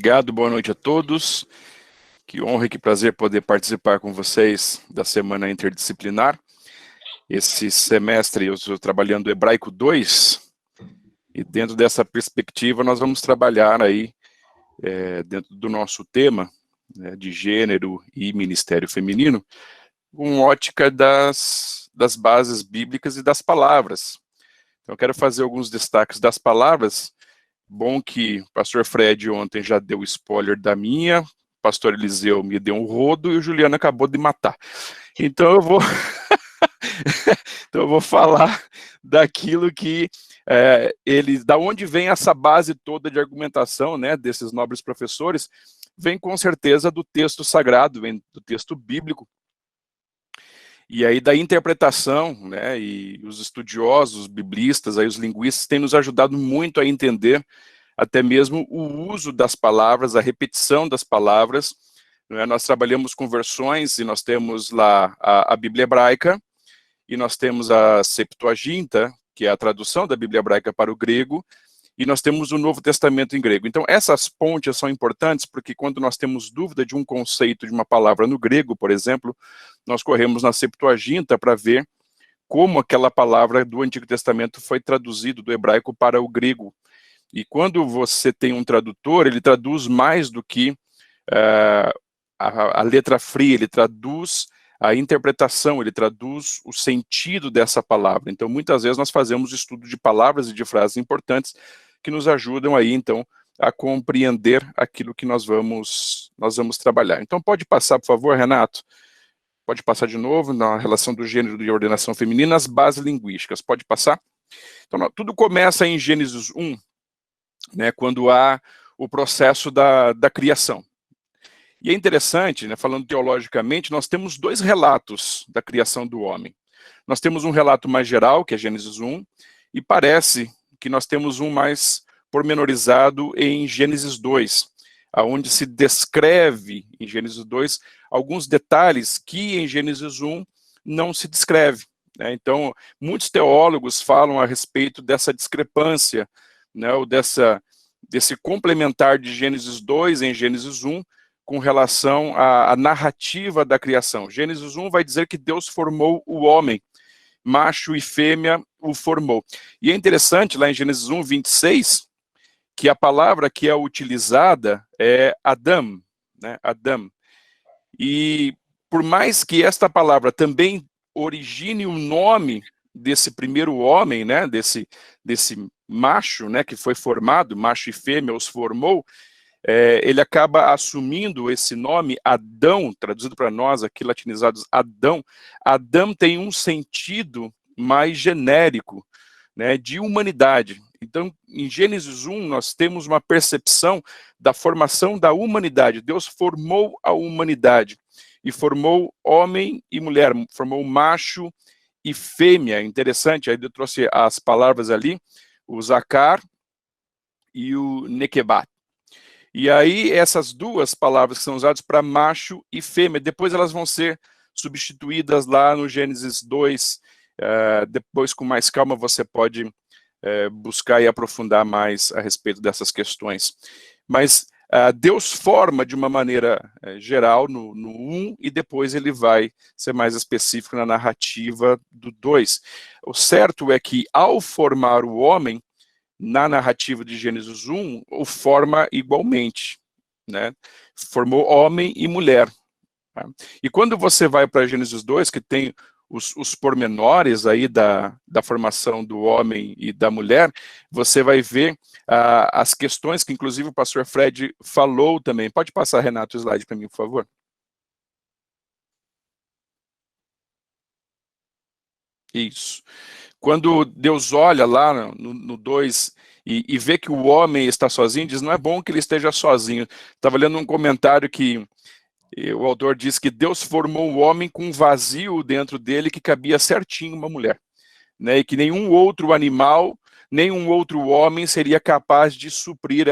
Obrigado, boa noite a todos. Que honra e que prazer poder participar com vocês da Semana Interdisciplinar. Esse semestre eu estou trabalhando Hebraico 2, e dentro dessa perspectiva nós vamos trabalhar aí, dentro do nosso tema, né, de gênero e ministério feminino, com ótica das bases bíblicas e das palavras. Então eu quero fazer alguns destaques das palavras. Bom que o pastor Fred ontem já deu spoiler da minha, o pastor Eliseu me deu um rodo e o Juliano acabou de matar. Então eu vou, então eu vou falar daquilo que da onde vem essa base toda de argumentação, né, desses nobres professores, vem com certeza do texto sagrado, vem do texto bíblico. E aí da interpretação, né, e os estudiosos, os biblistas, aí os linguistas têm nos ajudado muito a entender até mesmo o uso das palavras, a repetição das palavras. Né? Nós trabalhamos com versões e nós temos lá a Bíblia Hebraica e nós temos a Septuaginta, que é a tradução da Bíblia Hebraica para o grego, e nós temos o Novo Testamento em grego. Então essas pontes são importantes porque quando nós temos dúvida de um conceito de uma palavra no grego, por exemplo, nós corremos na Septuaginta para ver como aquela palavra do Antigo Testamento foi traduzido do hebraico para o grego. E quando você tem um tradutor, ele traduz mais do que a letra fria, ele traduz a interpretação, ele traduz o sentido dessa palavra. Então muitas vezes nós fazemos estudo de palavras e de frases importantes que nos ajudam aí, então, a compreender aquilo que nós vamos trabalhar. Então pode passar, por favor, Renato. Pode passar de novo na relação do gênero e ordenação feminina, as bases linguísticas. Pode passar? Então tudo começa em Gênesis 1, né, quando há o processo da criação. E é interessante, né, falando teologicamente, nós temos dois relatos da criação do homem. Nós temos um relato mais geral, que é Gênesis 1, e parece que nós temos um mais pormenorizado em Gênesis 2, onde se descreve em Gênesis 2 alguns detalhes que em Gênesis 1 não se descreve. Né? Então, muitos teólogos falam a respeito dessa discrepância, né, ou desse complementar de Gênesis 2 em Gênesis 1 com relação à narrativa da criação. Gênesis 1 vai dizer que Deus formou o homem, macho e fêmea o formou. E é interessante, lá em Gênesis 1, 26, que a palavra que é utilizada é Adam, né, Adam. E por mais que esta palavra também origine o nome desse primeiro homem, né, desse macho, né, que foi formado, macho e fêmea os formou, ele acaba assumindo esse nome, Adão, traduzido para nós aqui, latinizados Adão. Adão tem um sentido mais genérico, né, de humanidade. Então, em Gênesis 1, nós temos uma percepção da formação da humanidade. Deus formou a humanidade e formou homem e mulher, formou macho e fêmea. Interessante, aí eu trouxe as palavras ali, o Zacar e o Nekebat. E aí essas duas palavras que são usadas para macho e fêmea, depois elas vão ser substituídas lá no Gênesis 2, depois com mais calma você pode buscar e aprofundar mais a respeito dessas questões. Mas Deus forma de uma maneira geral no 1 e depois ele vai ser mais específico na narrativa do 2. O certo é que ao formar o homem, na narrativa de Gênesis 1, o forma igualmente, né? Formou homem e mulher. Tá? E quando você vai para Gênesis 2, que tem os pormenores aí da formação do homem e da mulher, você vai ver as questões que inclusive o pastor Fred falou também. Pode passar, Renato, o slide para mim, por favor. Isso. Quando Deus olha lá no 2 e vê que o homem está sozinho, diz, não é bom que ele esteja sozinho. Estava lendo um comentário que o autor diz que Deus formou o homem com um vazio dentro dele que cabia certinho uma mulher. Né, e que nenhum outro animal, nenhum outro homem seria capaz de suprir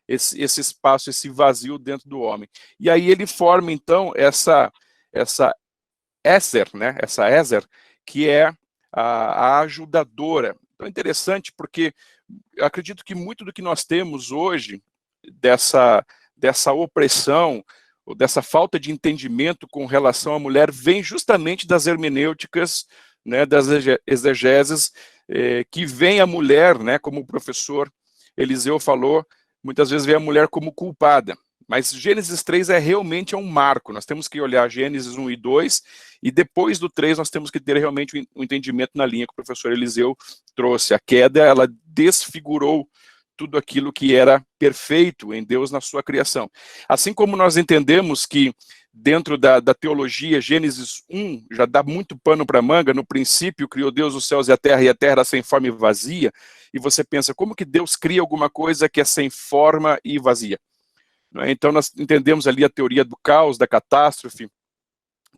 esse espaço, esse vazio dentro do homem. E aí ele forma, então, essa Ézer, né, essa Ézer, que é a ajudadora. Então é interessante porque eu acredito que muito do que nós temos hoje dessa opressão, ou dessa falta de entendimento com relação à mulher, vem justamente das hermenêuticas, né, das exegeses, que vem a mulher, né, como o professor Eliseu falou, muitas vezes vê a mulher como culpada. Mas Gênesis 3 realmente um marco. Nós temos que olhar Gênesis 1 e 2, e depois do 3 nós temos que ter realmente um entendimento na linha que o professor Eliseu trouxe. A queda, ela desfigurou tudo aquilo que era perfeito em Deus na sua criação. Assim como nós entendemos que dentro da teologia, Gênesis 1 já dá muito pano para manga, no princípio criou Deus os céus e a terra era sem forma e vazia, e você pensa, como que Deus cria alguma coisa que é sem forma e vazia? Então nós entendemos ali a teoria do caos, da catástrofe,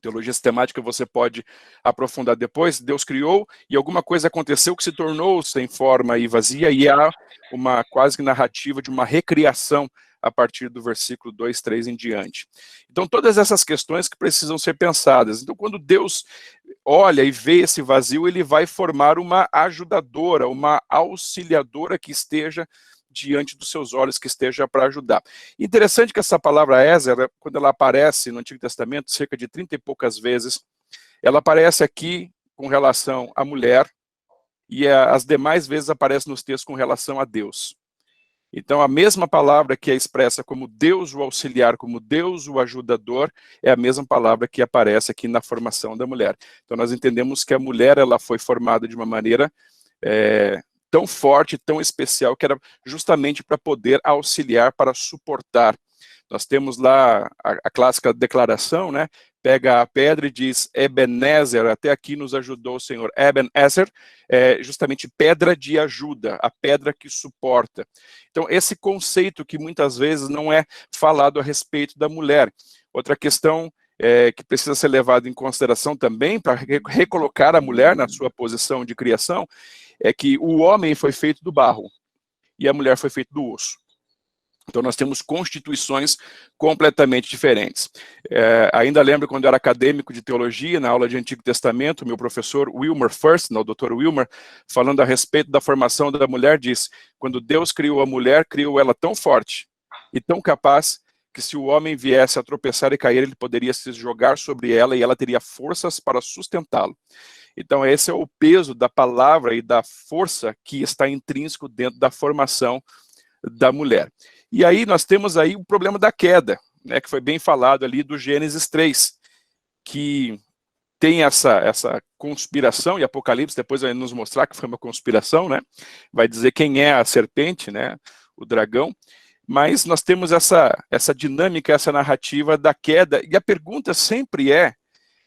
teologia sistemática você pode aprofundar depois. Deus criou e alguma coisa aconteceu que se tornou sem forma e vazia, e há uma quase que narrativa de uma recriação a partir do versículo 2, 3 em diante. Então todas essas questões que precisam ser pensadas. Então quando Deus olha e vê esse vazio, ele vai formar uma ajudadora, uma auxiliadora que esteja diante dos seus olhos, que esteja para ajudar. Interessante que essa palavra Ezer, quando ela aparece no Antigo Testamento, cerca de 30 e poucas vezes, ela aparece aqui com relação à mulher, e as demais vezes aparece nos textos com relação a Deus. Então a mesma palavra que é expressa como Deus o auxiliar, como Deus o ajudador, é a mesma palavra que aparece aqui na formação da mulher. Então nós entendemos que a mulher, ela foi formada de uma maneira tão forte, tão especial, que era justamente para poder auxiliar, para suportar. Nós temos lá a clássica declaração, né? Pega a pedra e diz, Ebenezer, até aqui nos ajudou o Senhor. Ebenezer é justamente pedra de ajuda, a pedra que suporta. Então, esse conceito que muitas vezes não é falado a respeito da mulher. Outra questão que precisa ser levado em consideração também, para recolocar a mulher na sua posição de criação, é que o homem foi feito do barro e a mulher foi feita do osso. Então nós temos constituições completamente diferentes. Ainda lembro quando eu era acadêmico de teologia, na aula de Antigo Testamento, meu professor Wilmer First, o Dr. Wilmer, falando a respeito da formação da mulher, diz, quando Deus criou a mulher, criou ela tão forte e tão capaz, que se o homem viesse a tropeçar e cair, ele poderia se jogar sobre ela e ela teria forças para sustentá-lo. Então esse é o peso da palavra e da força que está intrínseco dentro da formação da mulher. E aí nós temos aí o problema da queda, né, que foi bem falado ali do Gênesis 3, que tem essa conspiração, e Apocalipse depois vai nos mostrar que foi uma conspiração, né, vai dizer quem é a serpente, né, o dragão, mas nós temos essa dinâmica, essa narrativa da queda, e a pergunta sempre é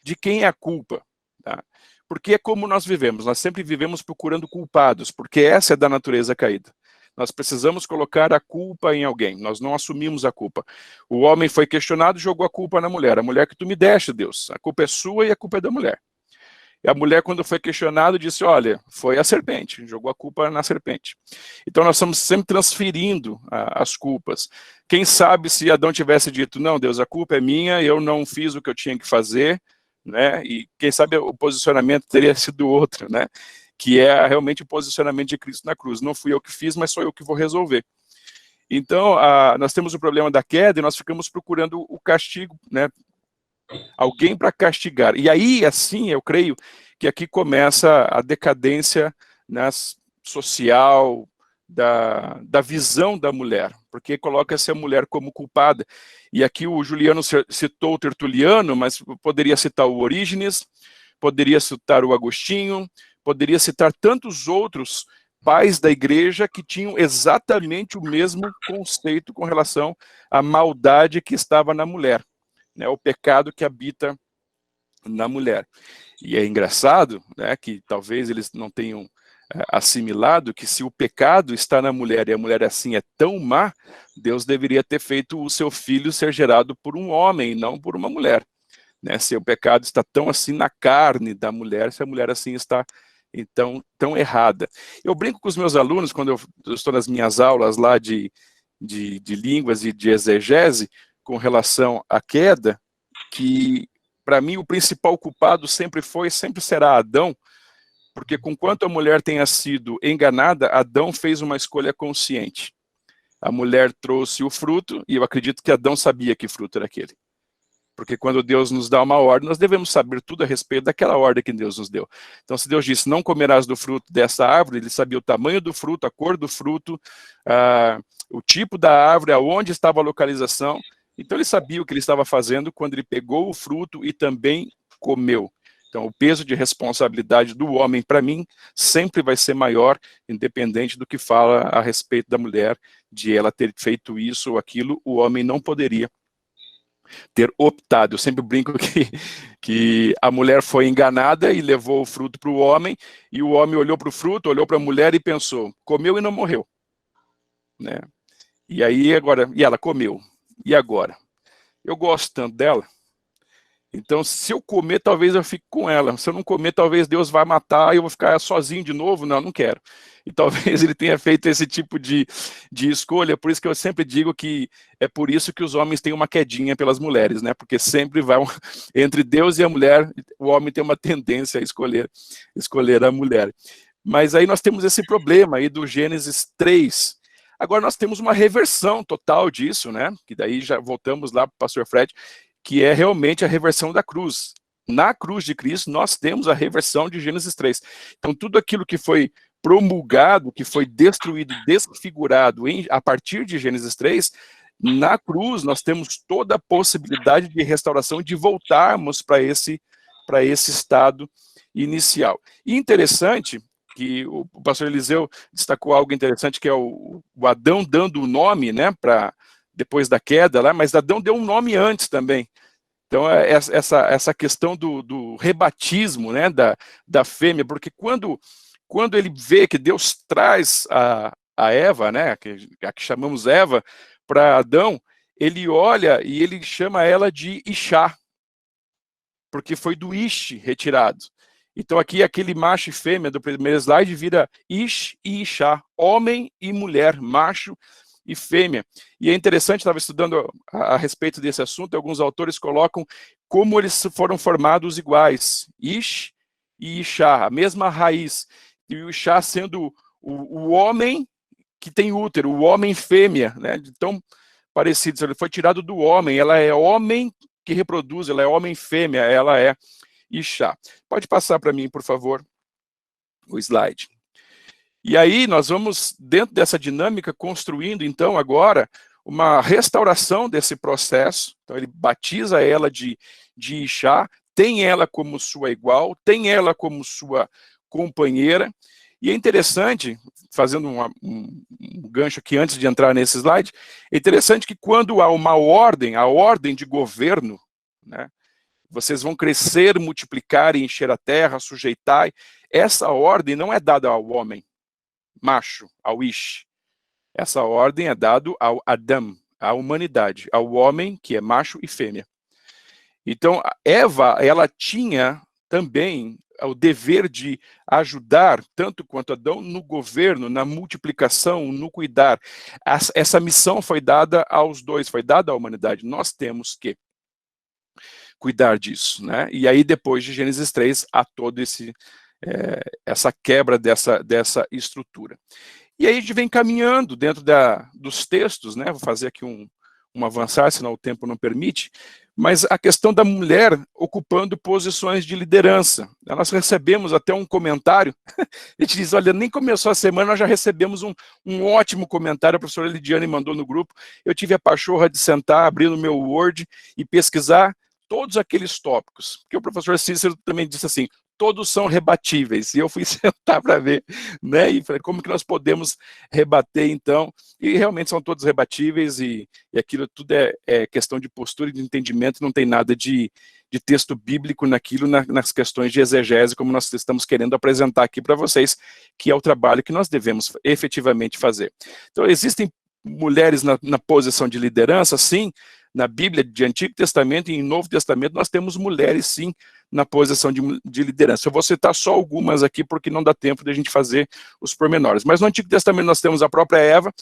de quem é a culpa, tá? Porque é como nós vivemos, nós sempre vivemos procurando culpados, porque essa é da natureza caída. Nós precisamos colocar a culpa em alguém, nós não assumimos a culpa. O homem foi questionado e jogou a culpa na mulher. A mulher que tu me deste, Deus, a culpa é sua e a culpa é da mulher. E a mulher, quando foi questionada, disse, olha, foi a serpente, jogou a culpa na serpente. Então nós estamos sempre transferindo as culpas. Quem sabe se Adão tivesse dito, não, Deus, a culpa é minha, eu não fiz o que eu tinha que fazer, né? E quem sabe o posicionamento teria sido outro, né? Que é realmente o posicionamento de Cristo na cruz. Não fui eu que fiz, mas sou eu que vou resolver. Então, nós temos o problema da queda e nós ficamos procurando o castigo, né? Alguém para castigar. E aí, assim, eu creio que aqui começa a decadência, né, social, da visão da mulher, porque coloca-se a mulher como culpada. E aqui o Juliano citou o Tertuliano, mas poderia citar o Orígenes, poderia citar o Agostinho, poderia citar tantos outros pais da igreja que tinham exatamente o mesmo conceito com relação à maldade que estava na mulher, né, o pecado que habita na mulher. E é engraçado, né, que talvez eles não tenham assimilado que se o pecado está na mulher e a mulher assim é tão má, Deus deveria ter feito o seu filho ser gerado por um homem, não por uma mulher. Né, se o pecado está tão assim na carne da mulher, se a mulher assim está então tão errada. Eu brinco com os meus alunos, quando eu estou nas minhas aulas lá de línguas e de exegese, com relação à queda, que para mim o principal culpado sempre será Adão, porque conquanto a mulher tenha sido enganada, Adão fez uma escolha consciente. A mulher trouxe o fruto, e eu acredito que Adão sabia que fruto era aquele. Porque quando Deus nos dá uma ordem, nós devemos saber tudo a respeito daquela ordem que Deus nos deu. Então, se Deus disse, não comerás do fruto dessa árvore, ele sabia o tamanho do fruto, a cor do fruto, o tipo da árvore, aonde estava a localização. Então, ele sabia o que ele estava fazendo quando ele pegou o fruto e também comeu. Então, o peso de responsabilidade do homem, para mim, sempre vai ser maior, independente do que fala a respeito da mulher, de ela ter feito isso ou aquilo, o homem não poderia ter optado. Eu sempre brinco que a mulher foi enganada e levou o fruto para o homem, e o homem olhou para o fruto, olhou para a mulher e pensou, comeu e não morreu. Né? E aí agora, e ela comeu. E agora? Eu gosto tanto dela, então se eu comer, talvez eu fique com ela. Se eu não comer, talvez Deus vai matar e eu vou ficar sozinho de novo. Não, não quero. E talvez ele tenha feito esse tipo de escolha. Por isso que eu sempre digo que é por isso que os homens têm uma quedinha pelas mulheres, né? Porque sempre vai entre Deus e a mulher, o homem tem uma tendência a escolher a mulher. Mas aí nós temos esse problema aí do Gênesis 3. Agora nós temos uma reversão total disso, né? Que daí já voltamos lá para o pastor Fred, que é realmente a reversão da cruz. Na cruz de Cristo, nós temos a reversão de Gênesis 3. Então, tudo aquilo que foi promulgado, que foi destruído, desfigurado a partir de Gênesis 3, na cruz nós temos toda a possibilidade de restauração, de voltarmos para esse estado inicial. E interessante que o pastor Eliseu destacou algo interessante, que é o Adão dando o nome, né, depois da queda lá, mas Adão deu um nome antes também. Então, essa questão do rebatismo, né, da fêmea, porque quando ele vê que Deus traz a Eva, né, a que chamamos Eva, para Adão, ele olha e ele chama ela de Ixá, porque foi do Ish retirado. Então, aqui, aquele macho e fêmea do primeiro slide vira Ish e Ixá, homem e mulher, macho e fêmea. E é interessante, estava estudando a respeito desse assunto, alguns autores colocam como eles foram formados iguais, Ish e Ixá, a mesma raiz, e o Ixá sendo o homem que tem útero, o homem fêmea, né, tão parecido, ele foi tirado do homem, ela é homem que reproduz, ela é homem fêmea, ela é Ixá. Pode passar para mim, por favor, o slide. E aí nós vamos, dentro dessa dinâmica, construindo, então, agora, uma restauração desse processo. Então, ele batiza ela de Ixá, tem ela como sua igual, tem ela como sua companheira. E é interessante, fazendo um gancho aqui antes de entrar nesse slide, é interessante que quando há uma ordem, a ordem de governo, né, vocês vão crescer, multiplicar e encher a terra, sujeitar, essa ordem não é dada ao homem, macho, ao Ish. Essa ordem é dada ao Adam, à humanidade, ao homem que é macho e fêmea. Então, Eva, ela tinha também o dever de ajudar, tanto quanto Adão, no governo, na multiplicação, no cuidar. Essa missão foi dada aos dois, foi dada à humanidade. Nós temos que cuidar disso, né? E aí, depois de Gênesis 3, há todo essa quebra dessa estrutura. E aí a gente vem caminhando dentro dos textos, né? Vou fazer aqui um avançar, senão o tempo não permite, mas a questão da mulher ocupando posições de liderança. Nós recebemos até um comentário, a gente diz, olha, nem começou a semana, nós já recebemos um ótimo comentário, a professora Lidiane mandou no grupo, eu tive a pachorra de sentar, abrir no meu Word e pesquisar todos aqueles tópicos, porque o professor Cícero também disse assim, todos são rebatíveis, e eu fui sentar para ver, né, e falei, como que nós podemos rebater, então, e realmente são todos rebatíveis, e aquilo tudo é questão de postura e de entendimento, não tem nada de texto bíblico naquilo, nas questões de exegese, como nós estamos querendo apresentar aqui para vocês, que é o trabalho que nós devemos efetivamente fazer. Então, existem mulheres na posição de liderança, sim, na Bíblia de Antigo Testamento e em Novo Testamento nós temos mulheres, sim, na posição de liderança. Eu vou citar só algumas aqui, porque não dá tempo de a gente fazer os pormenores. Mas no Antigo Testamento nós temos a própria Eva,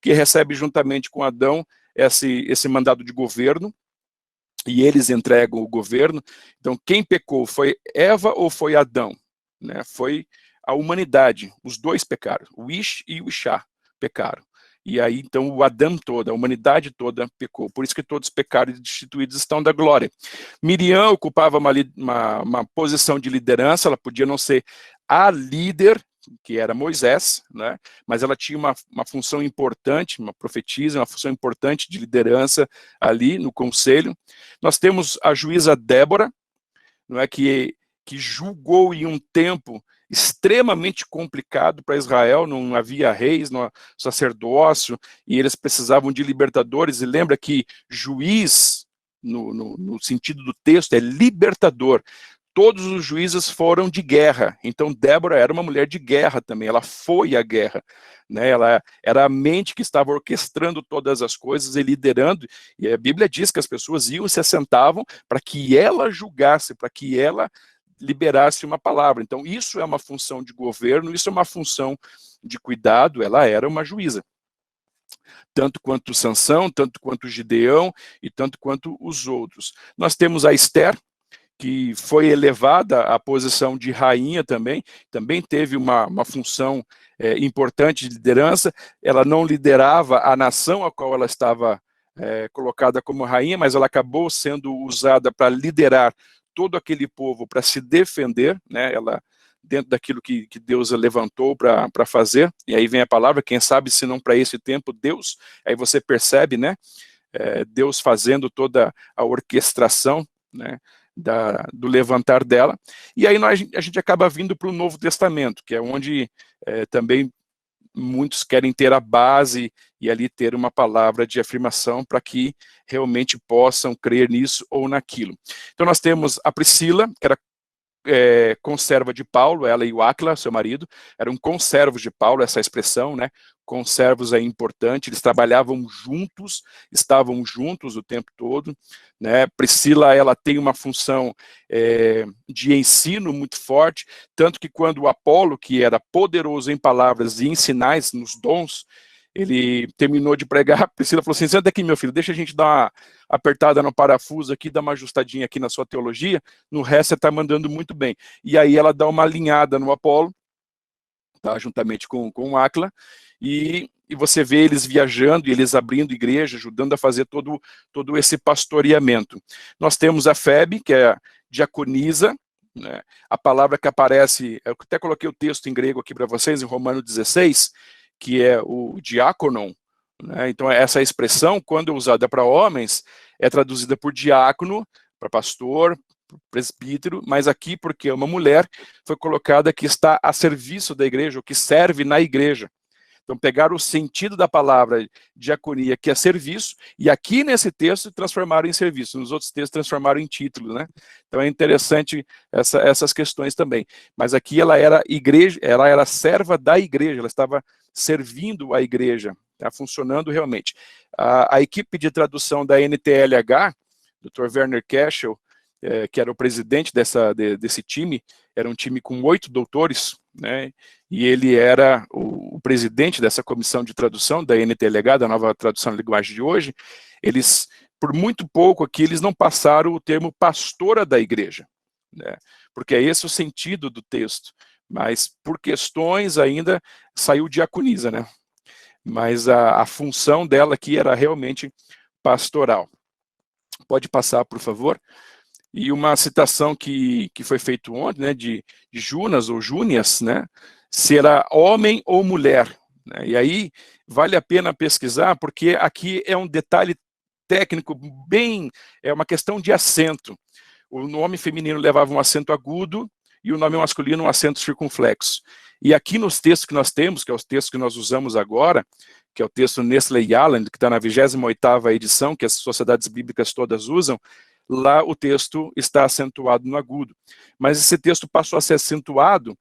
que recebe juntamente com Adão esse mandado de governo, e eles entregam o governo. Então, quem pecou foi Eva ou foi Adão? Né? Foi a humanidade, os dois pecaram, o Ish e o Ixá pecaram. e aí então o Adão todo, a humanidade toda pecou, por isso que todos pecaram e destituídos estão da glória. Miriam ocupava uma posição de liderança, ela podia não ser a líder, que era Moisés, né? Mas ela tinha uma função importante, uma profetisa, uma função importante de liderança ali no conselho. Nós temos a juíza Débora, não é, que julgou em um tempo extremamente complicado para Israel, não havia reis, não havia sacerdócio, e eles precisavam de libertadores, e lembra que juiz, no sentido do texto, é libertador. Todos os juízes foram de guerra, então Débora era uma mulher de guerra também, ela foi à guerra, né? Ela era a mente que estava orquestrando todas as coisas e liderando, e a Bíblia diz que as pessoas iam e se assentavam para que ela julgasse, para que ela liberasse uma palavra. Então isso é uma função de governo, isso é uma função de cuidado, ela era uma juíza. Tanto quanto Sansão, tanto quanto Gideão e tanto quanto os outros. Nós temos a Esther, que foi elevada à posição de rainha também teve uma função importante de liderança. Ela não liderava a nação a qual ela estava colocada como rainha, mas ela acabou sendo usada para liderar todo aquele povo, para se defender, né? Ela, dentro daquilo que Deus levantou para fazer, e aí vem a palavra, quem sabe se não para esse tempo, Deus, aí você percebe, né? Deus fazendo toda a orquestração, né? Do levantar dela, e aí a gente acaba vindo para o Novo Testamento, que é onde também muitos querem ter a base e ali ter uma palavra de afirmação para que realmente possam crer nisso ou naquilo. Então nós temos a Priscila, que era conserva de Paulo, ela e o Áquila, seu marido, eram conservos de Paulo, essa expressão, né? Conservos é importante, eles trabalhavam juntos, estavam juntos o tempo todo, né? Priscila, ela tem uma função de ensino muito forte, tanto que quando o Apolo, que era poderoso em palavras e em sinais, nos dons, ele terminou de pregar, a Priscila falou assim, senta aqui, meu filho, deixa a gente dar uma apertada no parafuso aqui, dar uma ajustadinha aqui na sua teologia, no resto você está mandando muito bem. E aí ela dá uma alinhada no Apolo, tá, juntamente com o Áquila, e você vê eles viajando, e eles abrindo igreja, ajudando a fazer todo esse pastoreamento. Nós temos a Febe, que é a diaconisa, né, a palavra que aparece, eu até coloquei o texto em grego aqui para vocês, em Romanos 16, que é o diáconon, né? Então essa expressão, quando usada para homens, é traduzida por diácono, para pastor, presbítero, mas aqui, porque é uma mulher, foi colocada que está a serviço da igreja, ou que serve na igreja. Então pegaram o sentido da palavra diaconia, que é serviço, e aqui nesse texto transformaram em serviço, nos outros textos transformaram em título, né? Então é interessante essas questões também. Mas aqui ela era igreja, ela era serva da igreja, ela estava servindo a igreja, tá funcionando realmente. A equipe de tradução da NTLH, Dr. Werner Keschel, que era o presidente desse time, era um time com 8 doutores, né, e ele era o presidente dessa comissão de tradução da NTLH, da nova tradução da linguagem de hoje. Eles, por muito pouco aqui, eles não passaram o termo pastora da igreja, né, porque é esse o sentido do texto, mas por questões ainda saiu diaconisa, né, mas a função dela aqui era realmente pastoral. Pode passar, por favor. E uma citação que foi feita ontem, né, de Junas ou Júnias, né, se era homem ou mulher, né, e aí vale a pena pesquisar, porque aqui é um detalhe técnico bem, é uma questão de acento. O nome feminino levava um acento agudo e o nome masculino um acento circunflexo. E aqui nos textos que nós temos, que é os textos que nós usamos agora, que é o texto Nestle e Allen, que está na 28ª edição, que as sociedades bíblicas todas usam, lá o texto está acentuado no agudo. Mas esse texto passou a ser acentuado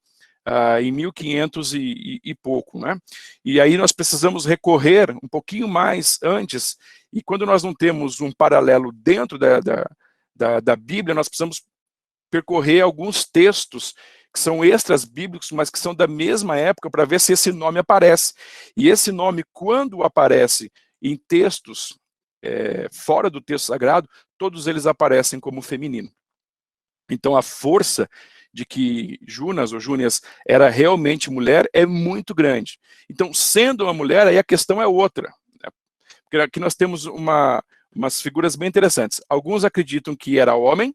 em 1500 e pouco, né? E aí nós precisamos recorrer um pouquinho mais antes, e quando nós não temos um paralelo dentro da Bíblia, nós precisamos percorrer alguns textos que são extras bíblicos, mas que são da mesma época, para ver se esse nome aparece. E esse nome, quando aparece em textos fora do texto sagrado, todos eles aparecem como feminino. Então a força de que Junas ou Júnias era realmente mulher é muito grande. Então, sendo uma mulher, aí a questão é outra, né? Porque aqui nós temos umas figuras bem interessantes. Alguns acreditam que era homem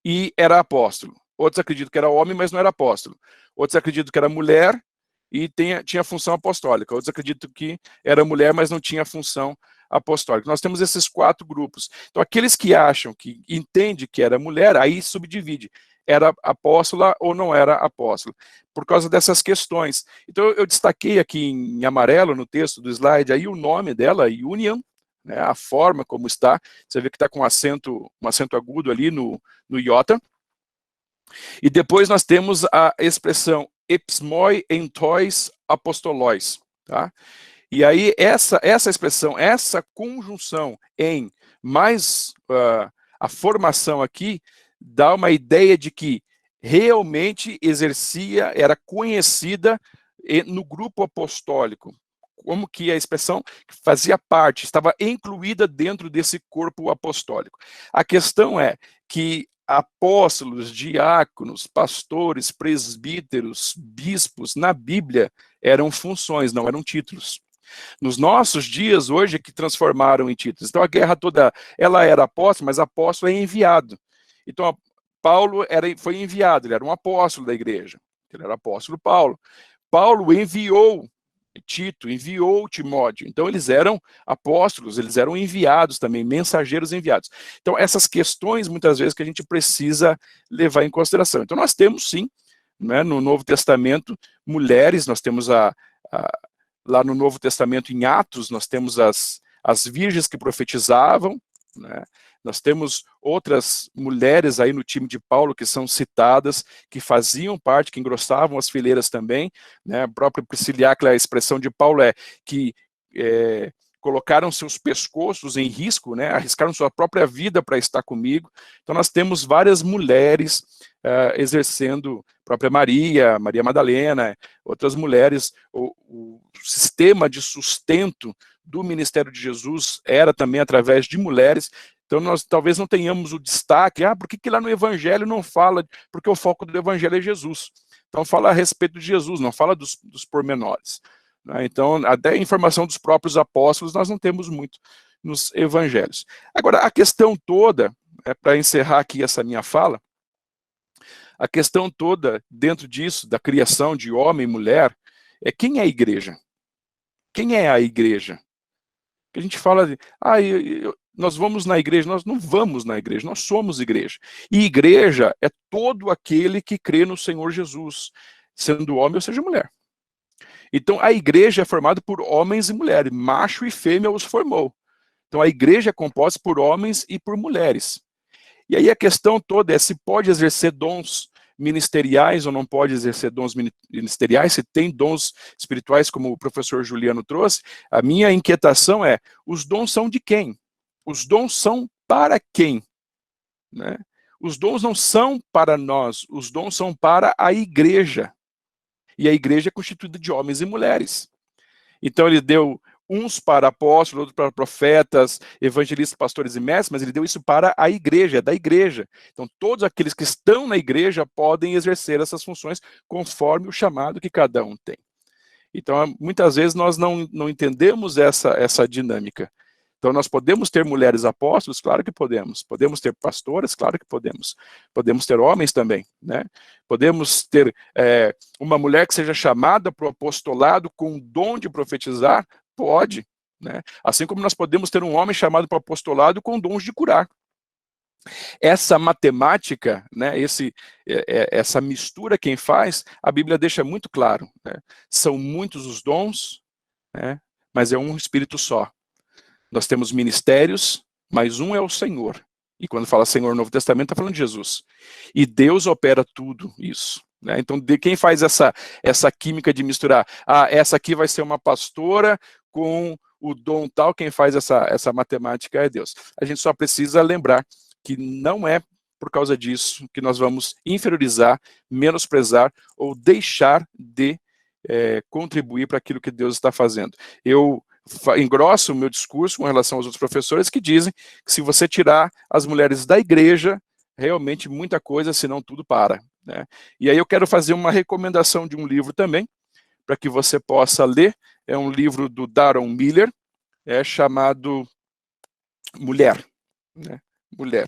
e era apóstolo. Outros acreditam que era homem, mas não era apóstolo. Outros acreditam que era mulher e tinha função apostólica. Outros acreditam que era mulher, mas não tinha função apostólica. Nós temos esses 4 grupos. Então, aqueles que acham, que entendem que era mulher, aí subdivide. Era apóstola ou não era apóstola, por causa dessas questões. Então, eu destaquei aqui em amarelo, no texto do slide, aí o nome dela, Union, né, a forma como está. Você vê que está com um acento agudo ali no iota. E depois nós temos a expressão epismoi entois apostolóis, tá? E aí essa expressão, essa conjunção em mais a formação aqui, dá uma ideia de que realmente exercia, era conhecida no grupo apostólico, como que a expressão fazia parte, estava incluída dentro desse corpo apostólico. A questão é que apóstolos, diáconos, pastores, presbíteros, bispos, na Bíblia eram funções, não eram títulos. Nos nossos dias, hoje, que transformaram em títulos. Então, a guerra toda, ela era apóstolo, mas apóstolo é enviado. Então, Paulo foi enviado, ele era um apóstolo da igreja. Ele era apóstolo Paulo. Paulo enviou Tito, enviou Timóteo. Então, eles eram apóstolos, eles eram enviados também, mensageiros enviados. Então, essas questões, muitas vezes, que a gente precisa levar em consideração. Então, nós temos, sim, né, no Novo Testamento, mulheres, nós temos lá no Novo Testamento, em Atos, nós temos as virgens que profetizavam, né? Nós temos outras mulheres aí no time de Paulo que são citadas, que faziam parte, que engrossavam as fileiras também, né? A própria Prisciliáquila, a expressão de Paulo é que colocaram seus pescoços em risco, né? Arriscaram sua própria vida para estar comigo. Então nós temos várias mulheres exercendo, a própria Maria Madalena, outras mulheres. O sistema de sustento do ministério de Jesus era também através de mulheres. Então nós talvez não tenhamos o destaque, por que lá no evangelho não fala, porque o foco do evangelho é Jesus. Então fala a respeito de Jesus, não fala dos pormenores. Então, até a informação dos próprios apóstolos nós não temos muito nos evangelhos. Agora, a questão toda, para encerrar aqui essa minha fala, a questão toda dentro disso, da criação de homem e mulher, é quem é a igreja? Quem é a igreja? Que a gente fala de, nós vamos na igreja, nós não vamos na igreja, nós somos igreja. E igreja é todo aquele que crê no Senhor Jesus, sendo homem ou seja mulher. Então a igreja é formada por homens e mulheres, macho e fêmea os formou. Então a igreja é composta por homens e por mulheres. E aí a questão toda é se pode exercer dons ministeriais ou não pode exercer dons ministeriais, se tem dons espirituais, como o professor Juliano trouxe. A minha inquietação é, os dons são de quem? Os dons são para quem? Né? Os dons não são para nós, os dons são para a igreja. E a igreja é constituída de homens e mulheres. Então ele deu uns para apóstolos, outros para profetas, evangelistas, pastores e mestres, mas ele deu isso para a igreja, é da igreja. Então todos aqueles que estão na igreja podem exercer essas funções conforme o chamado que cada um tem. Então muitas vezes nós não entendemos essa dinâmica. Então nós podemos ter mulheres apóstolos? Claro que podemos. Podemos ter pastoras? Claro que podemos. Podemos ter homens também, né? Podemos ter uma mulher que seja chamada para o apostolado com o dom de profetizar? Pode, né? Assim como nós podemos ter um homem chamado para o apostolado com dons de curar. Essa matemática, né, essa mistura quem faz, a Bíblia deixa muito claro, né? São muitos os dons, né, mas é um Espírito só. Nós temos ministérios, mas um é o Senhor. E quando fala Senhor no Novo Testamento, está falando de Jesus. E Deus opera tudo isso. Né? Então, quem faz essa química de misturar? Essa aqui vai ser uma pastora com o dom tal, quem faz essa matemática é Deus. A gente só precisa lembrar que não é por causa disso que nós vamos inferiorizar, menosprezar ou deixar de contribuir para aquilo que Deus está fazendo. Eu engrosso o meu discurso com relação aos outros professores que dizem que se você tirar as mulheres da igreja, realmente muita coisa, se não tudo, para. né? E aí eu quero fazer uma recomendação de um livro também, para que você possa ler. É um livro do Darren Miller, chamado Mulher, né? Mulher.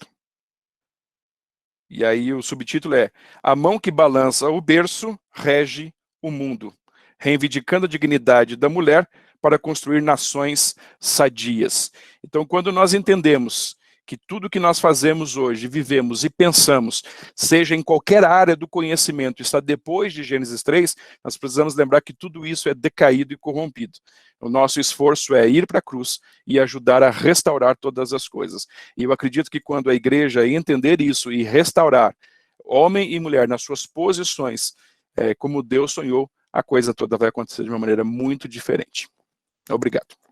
E aí o subtítulo é A Mão que Balança o Berço Rege o Mundo, reivindicando a dignidade da mulher para construir nações sadias. Então, quando nós entendemos que tudo que nós fazemos hoje, vivemos e pensamos, seja em qualquer área do conhecimento, está depois de Gênesis 3, nós precisamos lembrar que tudo isso é decaído e corrompido. O nosso esforço é ir para a cruz e ajudar a restaurar todas as coisas. E eu acredito que quando a igreja entender isso e restaurar homem e mulher nas suas posições, como Deus sonhou, a coisa toda vai acontecer de uma maneira muito diferente. Obrigado.